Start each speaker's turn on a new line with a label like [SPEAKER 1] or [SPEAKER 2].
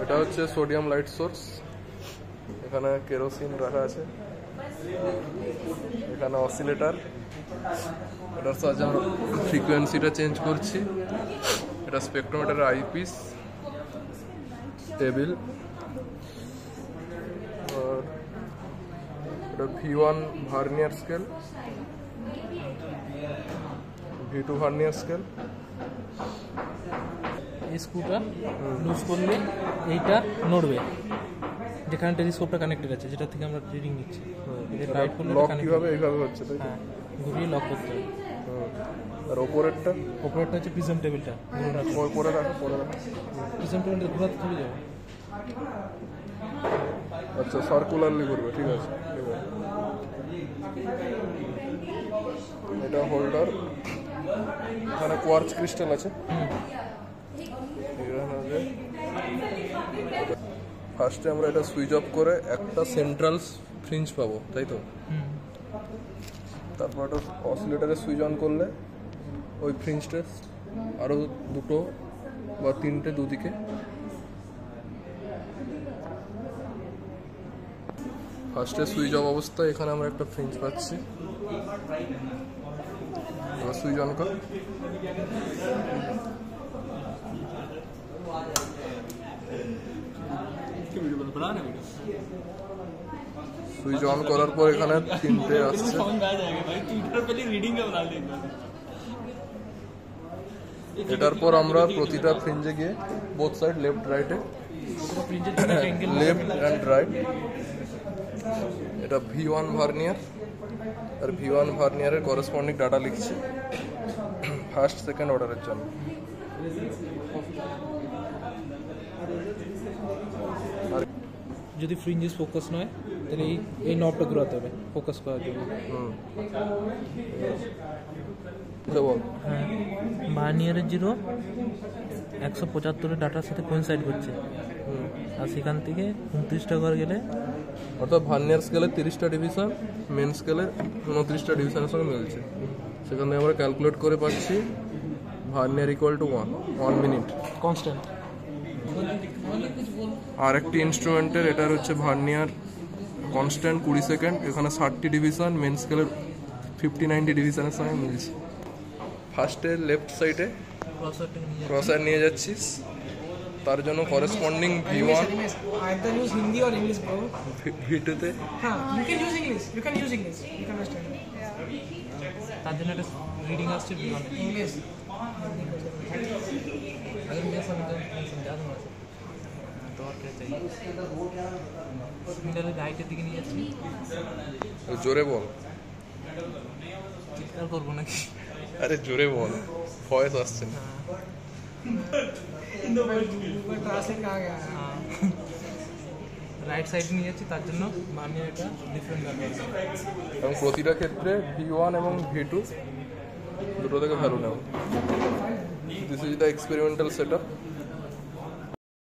[SPEAKER 1] এটা হচ্ছে sodium light source, এখানে কেরোসিন রাখা আছে, এখানে অসিলেটর, এটার সাহায্যে আমরা ফ্রিকোয়েন্সিটা চেঞ্জ করছি। এটা স্পেকট্রোমিটারের আইপিস, টেবিল, আর এটা V1 vernier scale, V2 vernier scale.
[SPEAKER 2] এই স্ক্রুটা লুজ করলে এইটা নড়বে, যেখানে টেলিস্কোপটা কানেক্টেড আছে, যেটা থেকে আমরা রিডিং নিচ্ছি। টাইট করলে
[SPEAKER 1] লক কিভাবে এইভাবে হচ্ছে, তাই তো?
[SPEAKER 2] হ্যাঁ, ঘুরিয়ে লক করতে হবে।
[SPEAKER 1] আর ওপরেরটা
[SPEAKER 2] হচ্ছে প্রিজম টেবিলটা,
[SPEAKER 1] পরে রাখো, পরে রাখো।
[SPEAKER 2] প্রিজম টেবিলটা ঘোরাতে চলে যাবে।
[SPEAKER 1] আচ্ছা, সার্কুলারলি ঘুরবে, ঠিক আছে। এটা হোল্ডার, এখানে কোয়ার্টজ ক্রিস্টাল আছে। ফার্স্টে আমরা এটা সুইচ অফ করে একটা সেন্ট্রাল ফ্রিঞ্জ পাবো, তাই তো? তারপর একটা অসিলেটরে সুইচ অন করলে ওই ফ্রিঞ্জটা আরও দুটো বা তিনটে দুদিকে। ফার্স্টে সুইচ অফ অবস্থায় এখানে আমরা একটা ফ্রিঞ্জ পাচ্ছি। এবার সুইচ অন কর। সুইচ অন করার পর এখানে তিনটে আসছে। এটার পর আমরা প্রতিটা ফ্রিঞ্জে গিয়ে বোথ সাইড লেফট রাইটে, লেফট অ্যান্ড রাইট, এটা V1 ভার্নিয়ার আর V1 ভার্নিয়ারের করেসপন্ডিং ডাটা লিখছি ফার্স্ট সেকেন্ড অর্ডারের জন্য।
[SPEAKER 2] যদি ফ্রিঞ্জেস ফোকাস নয় তাহলে এই নবটা ঘোরাতে হবে ফোকাস করার জন্য। হ্যাঁ, ভার্নিয়ারের 0 175 ডাটার সাথে কোইনসাইড করছে, আর সেখান থেকে 29টা ঘর গেলে,
[SPEAKER 1] অর্থাৎ ভার্নিয়ার স্কেলের 30টা ডিভিশন মেন স্কেলের 29টা ডিভিশনের সঙ্গে মিলছে। সেখানে আমরা ক্যালকুলেট করে পাচ্ছি vernier equal to 1 minute
[SPEAKER 2] constant.
[SPEAKER 1] আর একটি ইনস্ট্রুমেন্টের এটার হচ্ছে ভার্নিয়ার কনস্ট্যান্ট 20 সেকেন্ড, এখানে 60টি ডিভিশন মেন স্কেলের 50-90 ডিভিশনের সঙ্গে মিলছে। ফার্স্টে লেফট সাইডে ক্রসার নিয়ে যাচ্ছিস, তার জন্য করেসপন্ডিং V1
[SPEAKER 3] হিন্দি আর ইংলিশ ব্রো,
[SPEAKER 1] V2তে।
[SPEAKER 3] হ্যাঁ, you can use English, you can understand.
[SPEAKER 2] তার জন্য একটা রিডিং আসছে V1
[SPEAKER 3] ইংলিশ।
[SPEAKER 2] লাইটের দিকে নিয়ে যাচ্ছি,
[SPEAKER 1] জোরে বল।
[SPEAKER 2] চিৎকার করবো নাকি?
[SPEAKER 1] আরে জোরে বল, ভয়েস আসছে না।
[SPEAKER 2] রাইট সাইড নিয়ে যাচ্ছি, তার জন্য ভার্নিয়ার এটা ডিফারেন্ট ব্যাপার।
[SPEAKER 1] এবং প্রতিটা ক্ষেত্রে V1 এবং V2 দুটো থেকে ভ্যালু নেব। This is the experimental setup.